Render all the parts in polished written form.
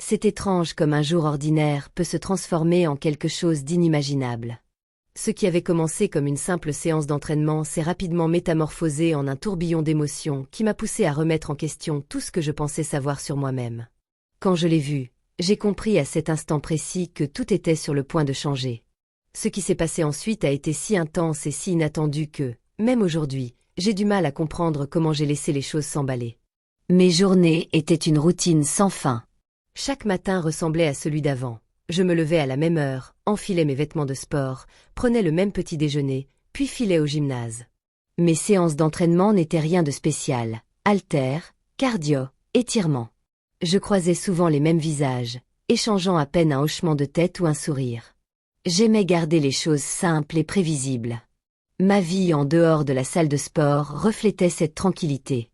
C'est étrange comme un jour ordinaire peut se transformer en quelque chose d'inimaginable. Ce qui avait commencé comme une simple séance d'entraînement s'est rapidement métamorphosé en un tourbillon d'émotions qui m'a poussé à remettre en question tout ce que je pensais savoir sur moi-même. Quand je l'ai vu, j'ai compris à cet instant précis que tout était sur le point de changer. Ce qui s'est passé ensuite a été si intense et si inattendu que, même aujourd'hui, j'ai du mal à comprendre comment j'ai laissé les choses s'emballer. Mes journées étaient une routine sans fin. Chaque matin ressemblait à celui d'avant. Je me levais à la même heure, enfilais mes vêtements de sport, prenais le même petit déjeuner, puis filais au gymnase. Mes séances d'entraînement n'étaient rien de spécial. Haltères, cardio, étirements. Je croisais souvent les mêmes visages, échangeant à peine un hochement de tête ou un sourire. J'aimais garder les choses simples et prévisibles. Ma vie en dehors de la salle de sport reflétait cette tranquillité.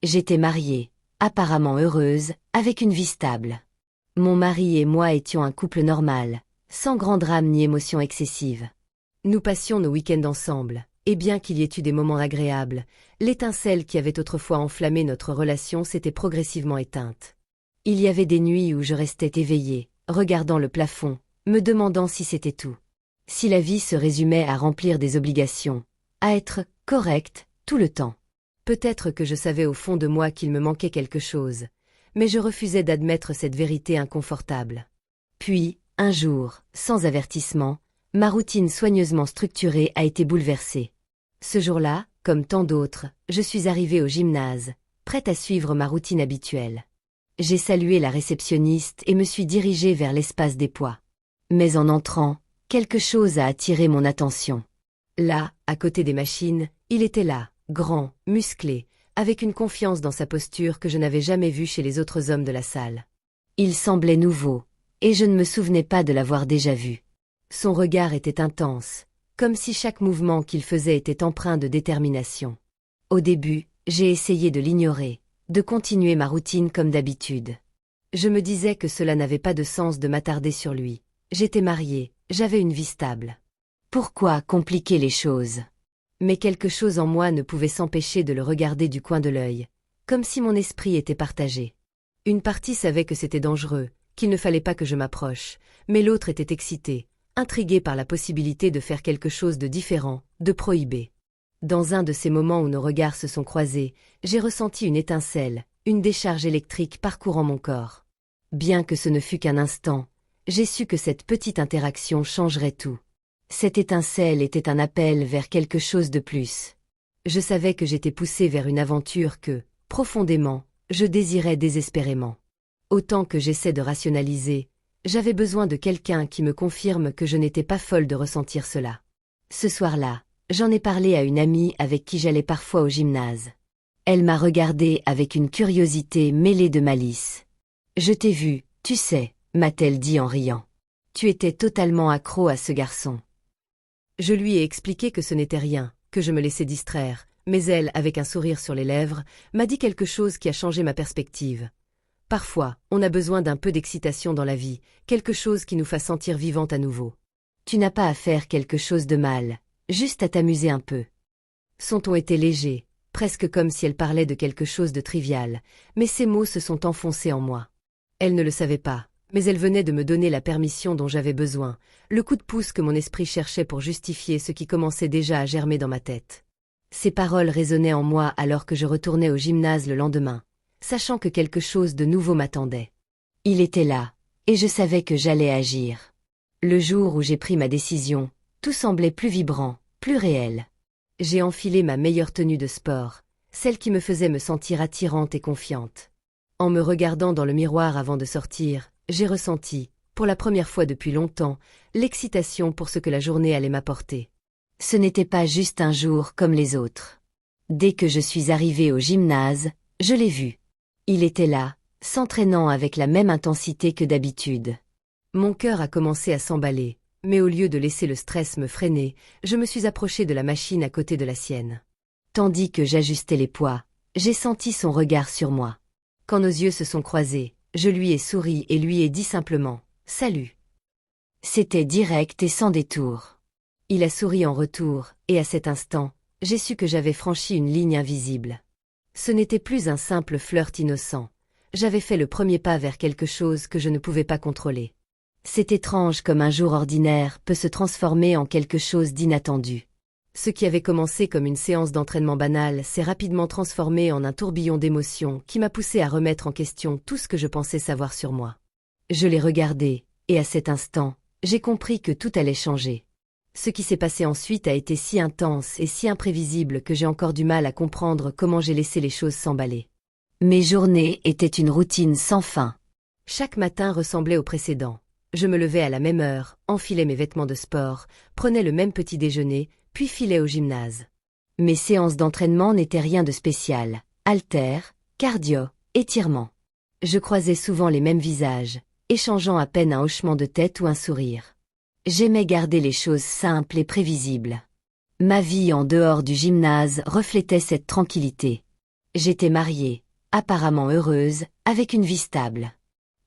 J'étais mariée, apparemment heureuse, avec une vie stable. Mon mari et moi étions un couple normal, sans grand drame ni émotion excessive. Nous passions nos week-ends ensemble, et bien qu'il y ait eu des moments agréables, l'étincelle qui avait autrefois enflammé notre relation s'était progressivement éteinte. Il y avait des nuits où je restais éveillée, regardant le plafond, me demandant si c'était tout. Si la vie se résumait à remplir des obligations, à être correcte tout le temps. Peut-être que je savais au fond de moi qu'il me manquait quelque chose, mais je refusais d'admettre cette vérité inconfortable. Puis, un jour, sans avertissement, ma routine soigneusement structurée a été bouleversée. Ce jour-là, comme tant d'autres, je suis arrivée au gymnase, prête à suivre ma routine habituelle. J'ai salué la réceptionniste et me suis dirigée vers l'espace des poids. Mais en entrant, quelque chose a attiré mon attention. Là, à côté des machines, il était là, grand, musclé, avec une confiance dans sa posture que je n'avais jamais vue chez les autres hommes de la salle. Il semblait nouveau, et je ne me souvenais pas de l'avoir déjà vu. Son regard était intense, comme si chaque mouvement qu'il faisait était empreint de détermination. Au début, j'ai essayé de l'ignorer, de continuer ma routine comme d'habitude. Je me disais que cela n'avait pas de sens de m'attarder sur lui. J'étais mariée, j'avais une vie stable. Pourquoi compliquer les choses ? Mais quelque chose en moi ne pouvait s'empêcher de le regarder du coin de l'œil, comme si mon esprit était partagé. Une partie savait que c'était dangereux, qu'il ne fallait pas que je m'approche, mais l'autre était excitée, intriguée par la possibilité de faire quelque chose de différent, de prohibé. Dans un de ces moments où nos regards se sont croisés, j'ai ressenti une étincelle, une décharge électrique parcourant mon corps. Bien que ce ne fût qu'un instant, j'ai su que cette petite interaction changerait tout. Cette étincelle était un appel vers quelque chose de plus. Je savais que j'étais poussée vers une aventure que, profondément, je désirais désespérément. Autant que j'essaie de rationaliser, j'avais besoin de quelqu'un qui me confirme que je n'étais pas folle de ressentir cela. Ce soir-là, j'en ai parlé à une amie avec qui j'allais parfois au gymnase. Elle m'a regardée avec une curiosité mêlée de malice. « Je t'ai vu, tu sais », m'a-t-elle dit en riant. « Tu étais totalement accro à ce garçon. » Je lui ai expliqué que ce n'était rien, que je me laissais distraire, mais elle, avec un sourire sur les lèvres, m'a dit quelque chose qui a changé ma perspective. Parfois, on a besoin d'un peu d'excitation dans la vie, quelque chose qui nous fasse sentir vivante à nouveau. Tu n'as pas à faire quelque chose de mal, juste à t'amuser un peu. Son ton était léger, presque comme si elle parlait de quelque chose de trivial, mais ces mots se sont enfoncés en moi. Elle ne le savait pas, mais elle venait de me donner la permission dont j'avais besoin, le coup de pouce que mon esprit cherchait pour justifier ce qui commençait déjà à germer dans ma tête. Ces paroles résonnaient en moi alors que je retournais au gymnase le lendemain, sachant que quelque chose de nouveau m'attendait. Il était là, et je savais que j'allais agir. Le jour où j'ai pris ma décision, tout semblait plus vibrant, plus réel. J'ai enfilé ma meilleure tenue de sport, celle qui me faisait me sentir attirante et confiante. En me regardant dans le miroir avant de sortir, j'ai ressenti, pour la première fois depuis longtemps, l'excitation pour ce que la journée allait m'apporter. Ce n'était pas juste un jour comme les autres. Dès que je suis arrivée au gymnase, je l'ai vu. Il était là, s'entraînant avec la même intensité que d'habitude. Mon cœur a commencé à s'emballer, mais au lieu de laisser le stress me freiner, je me suis approchée de la machine à côté de la sienne. Tandis que j'ajustais les poids, j'ai senti son regard sur moi. Quand nos yeux se sont croisés, je lui ai souri et lui ai dit simplement « Salut ». C'était direct et sans détour. Il a souri en retour, et à cet instant, j'ai su que j'avais franchi une ligne invisible. Ce n'était plus un simple flirt innocent, j'avais fait le premier pas vers quelque chose que je ne pouvais pas contrôler. C'est étrange comme un jour ordinaire peut se transformer en quelque chose d'inattendu. Ce qui avait commencé comme une séance d'entraînement banale s'est rapidement transformé en un tourbillon d'émotions qui m'a poussé à remettre en question tout ce que je pensais savoir sur moi. Je l'ai regardé, et à cet instant, j'ai compris que tout allait changer. Ce qui s'est passé ensuite a été si intense et si imprévisible que j'ai encore du mal à comprendre comment j'ai laissé les choses s'emballer. Mes journées étaient une routine sans fin. Chaque matin ressemblait au précédent. Je me levais à la même heure, enfilais mes vêtements de sport, prenais le même petit déjeuner, puis filais au gymnase. Mes séances d'entraînement n'étaient rien de spécial. Haltères, cardio, étirements. Je croisais souvent les mêmes visages, échangeant à peine un hochement de tête ou un sourire. J'aimais garder les choses simples et prévisibles. Ma vie en dehors du gymnase reflétait cette tranquillité. J'étais mariée, apparemment heureuse, avec une vie stable.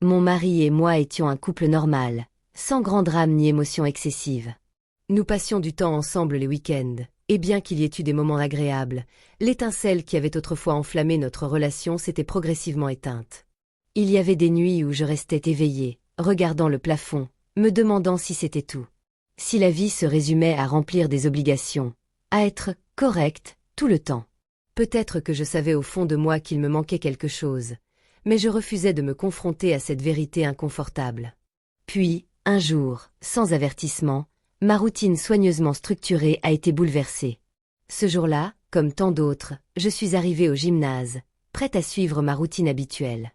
Mon mari et moi étions un couple normal, sans grand drame ni émotion excessive. Nous passions du temps ensemble les week-ends, et bien qu'il y ait eu des moments agréables, l'étincelle qui avait autrefois enflammé notre relation s'était progressivement éteinte. Il y avait des nuits où je restais éveillée, regardant le plafond, me demandant si c'était tout. Si la vie se résumait à remplir des obligations, à être correcte tout le temps. Peut-être que je savais au fond de moi qu'il me manquait quelque chose, mais je refusais de me confronter à cette vérité inconfortable. Puis, un jour, sans avertissement, ma routine soigneusement structurée a été bouleversée. Ce jour-là, comme tant d'autres, je suis arrivée au gymnase, prête à suivre ma routine habituelle.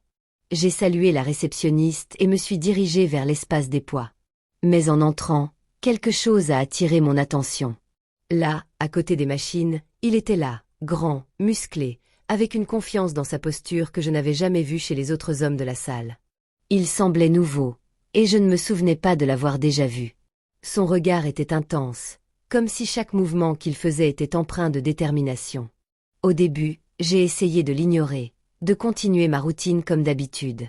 J'ai salué la réceptionniste et me suis dirigée vers l'espace des poids. Mais en entrant, quelque chose a attiré mon attention. Là, à côté des machines, il était là, grand, musclé, avec une confiance dans sa posture que je n'avais jamais vue chez les autres hommes de la salle. Il semblait nouveau, et je ne me souvenais pas de l'avoir déjà vu. Son regard était intense, comme si chaque mouvement qu'il faisait était empreint de détermination. Au début, j'ai essayé de l'ignorer, de continuer ma routine comme d'habitude.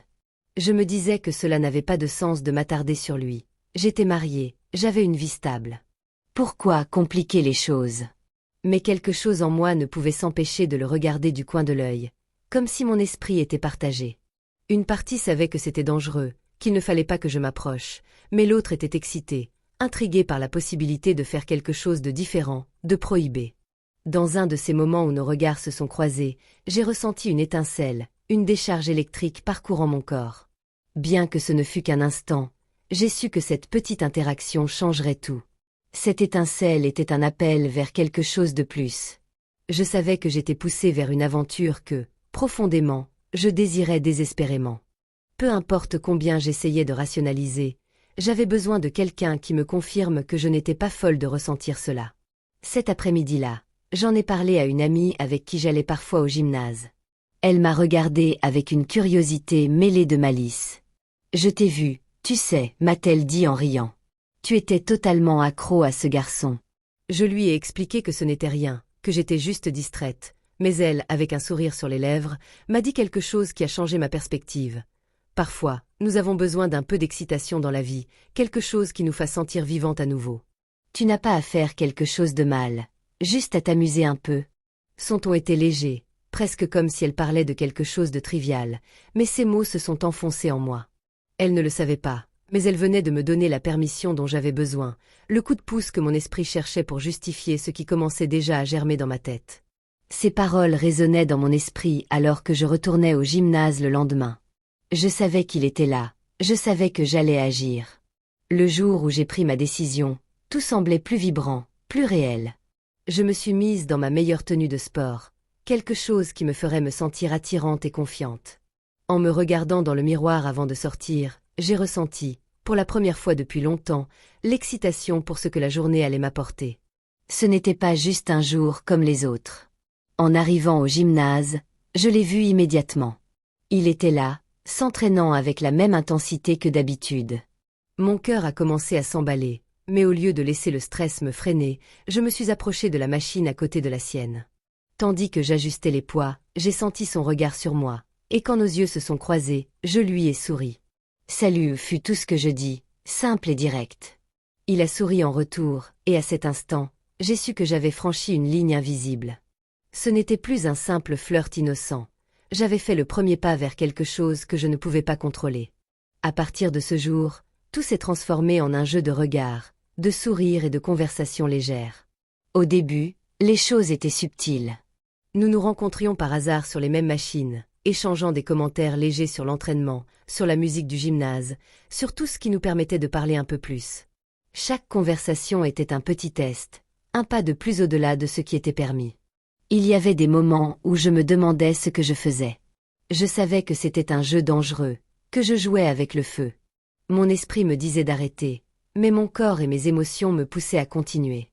Je me disais que cela n'avait pas de sens de m'attarder sur lui. J'étais mariée, j'avais une vie stable. Pourquoi compliquer les choses? Mais quelque chose en moi ne pouvait s'empêcher de le regarder du coin de l'œil, comme si mon esprit était partagé. Une partie savait que c'était dangereux, qu'il ne fallait pas que je m'approche, mais l'autre était excitée, intriguée par la possibilité de faire quelque chose de différent, de prohibé. Dans un de ces moments où nos regards se sont croisés, j'ai ressenti une étincelle, une décharge électrique parcourant mon corps. Bien que ce ne fût qu'un instant, j'ai su que cette petite interaction changerait tout. Cette étincelle était un appel vers quelque chose de plus. Je savais que j'étais poussée vers une aventure que, profondément, je désirais désespérément. Peu importe combien j'essayais de rationaliser, j'avais besoin de quelqu'un qui me confirme que je n'étais pas folle de ressentir cela. Cet après-midi-là, j'en ai parlé à une amie avec qui j'allais parfois au gymnase. Elle m'a regardée avec une curiosité mêlée de malice. « Je t'ai vu, tu sais, m'a-t-elle dit en riant. Tu étais totalement accro à ce garçon. » Je lui ai expliqué que ce n'était rien, que j'étais juste distraite, mais elle, avec un sourire sur les lèvres, m'a dit quelque chose qui a changé ma perspective. Parfois, nous avons besoin d'un peu d'excitation dans la vie, quelque chose qui nous fasse sentir vivantes à nouveau. Tu n'as pas à faire quelque chose de mal, juste à t'amuser un peu. Son ton était léger, presque comme si elle parlait de quelque chose de trivial, mais ces mots se sont enfoncés en moi. Elle ne le savait pas, mais elle venait de me donner la permission dont j'avais besoin, le coup de pouce que mon esprit cherchait pour justifier ce qui commençait déjà à germer dans ma tête. Ces paroles résonnaient dans mon esprit alors que je retournais au gymnase le lendemain. Je savais qu'il était là, je savais que j'allais agir. Le jour où j'ai pris ma décision, tout semblait plus vibrant, plus réel. Je me suis mise dans ma meilleure tenue de sport, quelque chose qui me ferait me sentir attirante et confiante. En me regardant dans le miroir avant de sortir, j'ai ressenti, pour la première fois depuis longtemps, l'excitation pour ce que la journée allait m'apporter. Ce n'était pas juste un jour comme les autres. En arrivant au gymnase, je l'ai vu immédiatement. Il était là, s'entraînant avec la même intensité que d'habitude. Mon cœur a commencé à s'emballer, mais au lieu de laisser le stress me freiner, je me suis approchée de la machine à côté de la sienne. Tandis que j'ajustais les poids, j'ai senti son regard sur moi, et quand nos yeux se sont croisés, je lui ai souri. « Salut » fut tout ce que je dis, simple et direct. Il a souri en retour, et à cet instant, j'ai su que j'avais franchi une ligne invisible. Ce n'était plus un simple flirt innocent, j'avais fait le premier pas vers quelque chose que je ne pouvais pas contrôler. À partir de ce jour, tout s'est transformé en un jeu de regards, de sourires et de conversations légères. Au début, les choses étaient subtiles. Nous nous rencontrions par hasard sur les mêmes machines, échangeant des commentaires légers sur l'entraînement, sur la musique du gymnase, sur tout ce qui nous permettait de parler un peu plus. Chaque conversation était un petit test, un pas de plus au-delà de ce qui était permis. Il y avait des moments où je me demandais ce que je faisais. Je savais que c'était un jeu dangereux, que je jouais avec le feu. Mon esprit me disait d'arrêter, mais mon corps et mes émotions me poussaient à continuer.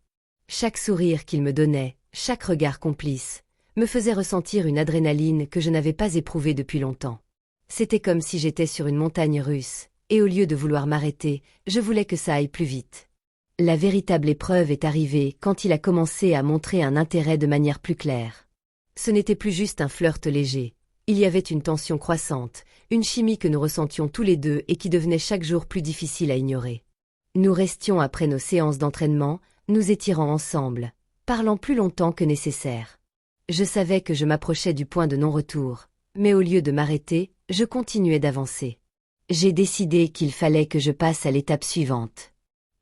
Chaque sourire qu'il me donnait, chaque regard complice, me faisait ressentir une adrénaline que je n'avais pas éprouvée depuis longtemps. C'était comme si j'étais sur une montagne russe, et au lieu de vouloir m'arrêter, je voulais que ça aille plus vite. La véritable épreuve est arrivée quand il a commencé à montrer un intérêt de manière plus claire. Ce n'était plus juste un flirt léger, il y avait une tension croissante, une chimie que nous ressentions tous les deux et qui devenait chaque jour plus difficile à ignorer. Nous restions après nos séances d'entraînement, nous étirant ensemble, parlant plus longtemps que nécessaire. Je savais que je m'approchais du point de non-retour, mais au lieu de m'arrêter, je continuais d'avancer. J'ai décidé qu'il fallait que je passe à l'étape suivante.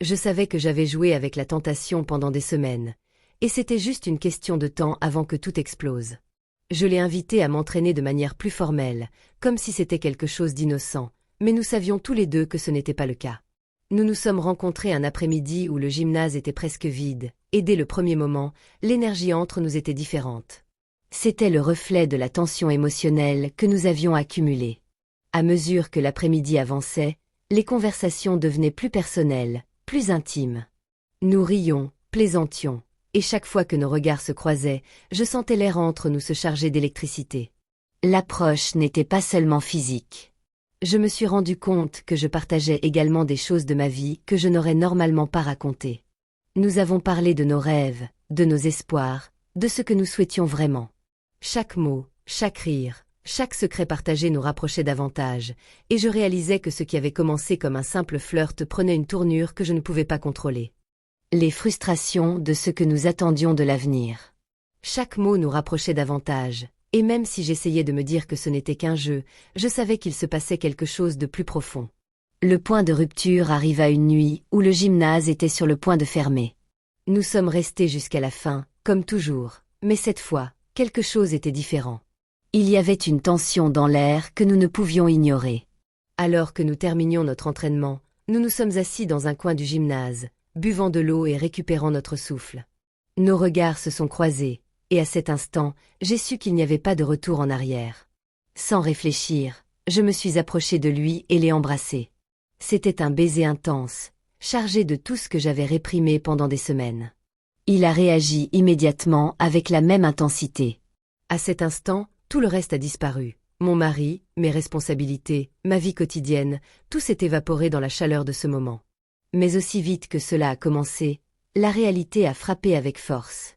Je savais que j'avais joué avec la tentation pendant des semaines, et c'était juste une question de temps avant que tout explose. Je l'ai invité à m'entraîner de manière plus formelle, comme si c'était quelque chose d'innocent, mais nous savions tous les deux que ce n'était pas le cas. Nous nous sommes rencontrés un après-midi où le gymnase était presque vide, et dès le premier moment, l'énergie entre nous était différente. C'était le reflet de la tension émotionnelle que nous avions accumulée. À mesure que l'après-midi avançait, les conversations devenaient plus personnelles, plus intimes. Nous rions, plaisantions, et chaque fois que nos regards se croisaient, je sentais l'air entre nous se charger d'électricité. L'approche n'était pas seulement physique. Je me suis rendu compte que je partageais également des choses de ma vie que je n'aurais normalement pas racontées. Nous avons parlé de nos rêves, de nos espoirs, de ce que nous souhaitions vraiment. Chaque mot, chaque rire, chaque secret partagé nous rapprochait davantage, et je réalisais que ce qui avait commencé comme un simple flirt prenait une tournure que je ne pouvais pas contrôler. Les frustrations de ce que nous attendions de l'avenir. Chaque mot nous rapprochait davantage, et même si j'essayais de me dire que ce n'était qu'un jeu, je savais qu'il se passait quelque chose de plus profond. Le point de rupture arriva une nuit où le gymnase était sur le point de fermer. Nous sommes restés jusqu'à la fin, comme toujours, mais cette fois, quelque chose était différent. Il y avait une tension dans l'air que nous ne pouvions ignorer. Alors que nous terminions notre entraînement, nous nous sommes assis dans un coin du gymnase, buvant de l'eau et récupérant notre souffle. Nos regards se sont croisés, et à cet instant, j'ai su qu'il n'y avait pas de retour en arrière. Sans réfléchir, je me suis approchée de lui et l'ai embrassé. C'était un baiser intense, chargé de tout ce que j'avais réprimé pendant des semaines. Il a réagi immédiatement avec la même intensité. À cet instant, tout le reste a disparu. Mon mari, mes responsabilités, ma vie quotidienne, tout s'est évaporé dans la chaleur de ce moment. Mais aussi vite que cela a commencé, la réalité a frappé avec force.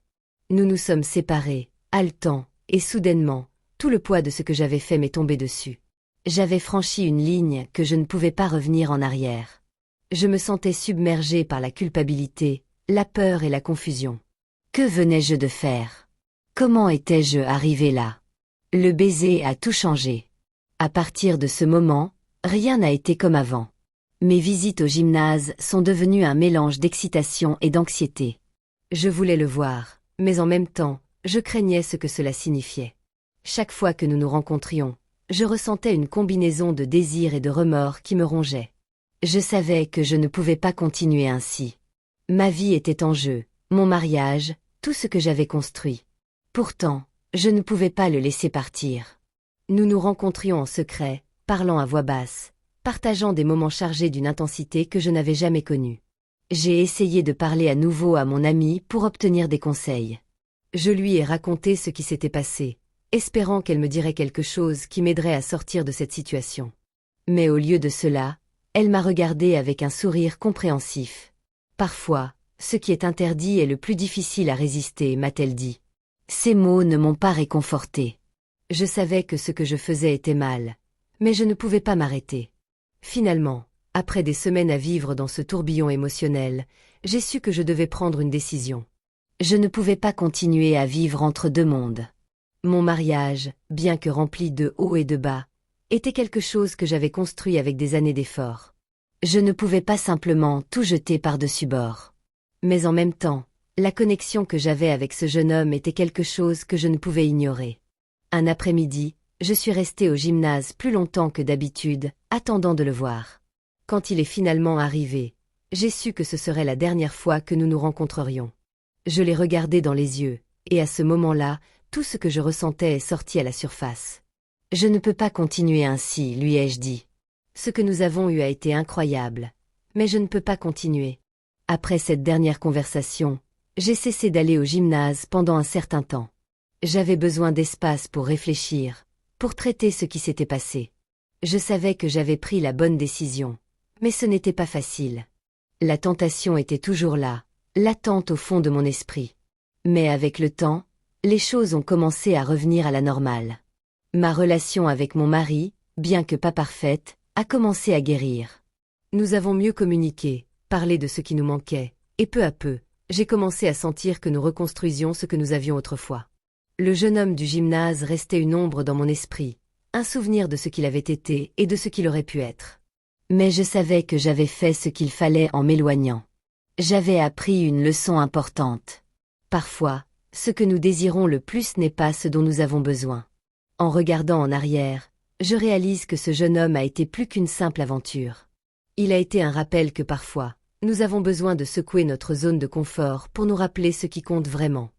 Nous nous sommes séparés, haletants, et soudainement, tout le poids de ce que j'avais fait m'est tombé dessus. J'avais franchi une ligne que je ne pouvais pas revenir en arrière. Je me sentais submergée par la culpabilité, la peur et la confusion. Que venais-je de faire? Comment étais-je arrivé là? Le baiser a tout changé. À partir de ce moment, rien n'a été comme avant. Mes visites au gymnase sont devenues un mélange d'excitation et d'anxiété. Je voulais le voir, mais en même temps, je craignais ce que cela signifiait. Chaque fois que nous nous rencontrions, je ressentais une combinaison de désirs et de remords qui me rongeaient. Je savais que je ne pouvais pas continuer ainsi. Ma vie était en jeu, mon mariage, tout ce que j'avais construit. Pourtant, je ne pouvais pas le laisser partir. Nous nous rencontrions en secret, parlant à voix basse, partageant des moments chargés d'une intensité que je n'avais jamais connue. J'ai essayé de parler à nouveau à mon amie pour obtenir des conseils. Je lui ai raconté ce qui s'était passé, espérant qu'elle me dirait quelque chose qui m'aiderait à sortir de cette situation. Mais au lieu de cela, elle m'a regardé avec un sourire compréhensif. Parfois, ce qui est interdit est le plus difficile à résister, m'a-t-elle dit. Ces mots ne m'ont pas réconforté. Je savais que ce que je faisais était mal, mais je ne pouvais pas m'arrêter. Finalement, après des semaines à vivre dans ce tourbillon émotionnel, j'ai su que je devais prendre une décision. Je ne pouvais pas continuer à vivre entre deux mondes. Mon mariage, bien que rempli de hauts et de bas, était quelque chose que j'avais construit avec des années d'efforts. Je ne pouvais pas simplement tout jeter par-dessus bord. Mais en même temps, la connexion que j'avais avec ce jeune homme était quelque chose que je ne pouvais ignorer. Un après-midi, je suis restée au gymnase plus longtemps que d'habitude, attendant de le voir. Quand il est finalement arrivé, j'ai su que ce serait la dernière fois que nous nous rencontrerions. Je l'ai regardé dans les yeux, et à ce moment-là, tout ce que je ressentais est sorti à la surface. Je ne peux pas continuer ainsi, lui ai-je dit. Ce que nous avons eu a été incroyable, mais je ne peux pas continuer. Après cette dernière conversation, j'ai cessé d'aller au gymnase pendant un certain temps. J'avais besoin d'espace pour réfléchir, pour traiter ce qui s'était passé. Je savais que j'avais pris la bonne décision, mais ce n'était pas facile. La tentation était toujours là, latente au fond de mon esprit. Mais avec le temps, les choses ont commencé à revenir à la normale. Ma relation avec mon mari, bien que pas parfaite, a commencé à guérir. Nous avons mieux communiqué, parlé de ce qui nous manquait, et peu à peu, j'ai commencé à sentir que nous reconstruisions ce que nous avions autrefois. Le jeune homme du gymnase restait une ombre dans mon esprit, un souvenir de ce qu'il avait été et de ce qu'il aurait pu être. Mais je savais que j'avais fait ce qu'il fallait en m'éloignant. J'avais appris une leçon importante. Parfois, ce que nous désirons le plus n'est pas ce dont nous avons besoin. En regardant en arrière, je réalise que ce jeune homme a été plus qu'une simple aventure. Il a été un rappel que parfois, nous avons besoin de secouer notre zone de confort pour nous rappeler ce qui compte vraiment.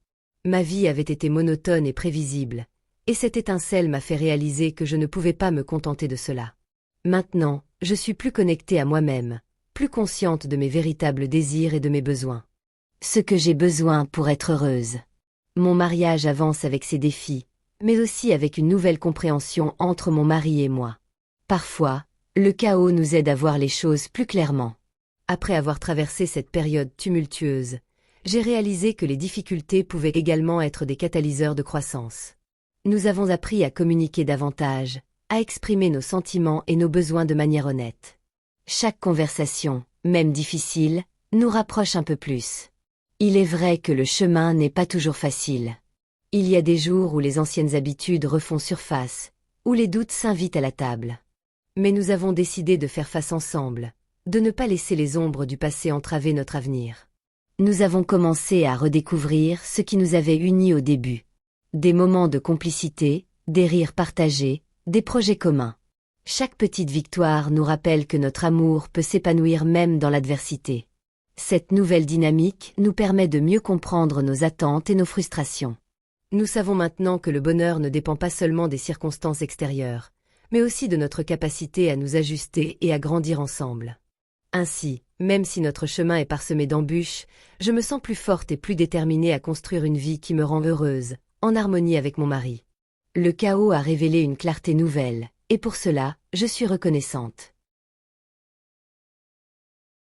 Ma vie avait été monotone et prévisible, et cette étincelle m'a fait réaliser que je ne pouvais pas me contenter de cela. Maintenant, je suis plus connectée à moi-même, plus consciente de mes véritables désirs et de mes besoins. Ce que j'ai besoin pour être heureuse. Mon mariage avance avec ses défis, mais aussi avec une nouvelle compréhension entre mon mari et moi. Parfois, le chaos nous aide à voir les choses plus clairement. Après avoir traversé cette période tumultueuse, j'ai réalisé que les difficultés pouvaient également être des catalyseurs de croissance. Nous avons appris à communiquer davantage, à exprimer nos sentiments et nos besoins de manière honnête. Chaque conversation, même difficile, nous rapproche un peu plus. Il est vrai que le chemin n'est pas toujours facile. Il y a des jours où les anciennes habitudes refont surface, où les doutes s'invitent à la table. Mais nous avons décidé de faire face ensemble, de ne pas laisser les ombres du passé entraver notre avenir. Nous avons commencé à redécouvrir ce qui nous avait unis au début. Des moments de complicité, des rires partagés, des projets communs. Chaque petite victoire nous rappelle que notre amour peut s'épanouir même dans l'adversité. Cette nouvelle dynamique nous permet de mieux comprendre nos attentes et nos frustrations. Nous savons maintenant que le bonheur ne dépend pas seulement des circonstances extérieures, mais aussi de notre capacité à nous ajuster et à grandir ensemble. Ainsi, même si notre chemin est parsemé d'embûches, je me sens plus forte et plus déterminée à construire une vie qui me rend heureuse, en harmonie avec mon mari. Le chaos a révélé une clarté nouvelle, et pour cela, je suis reconnaissante.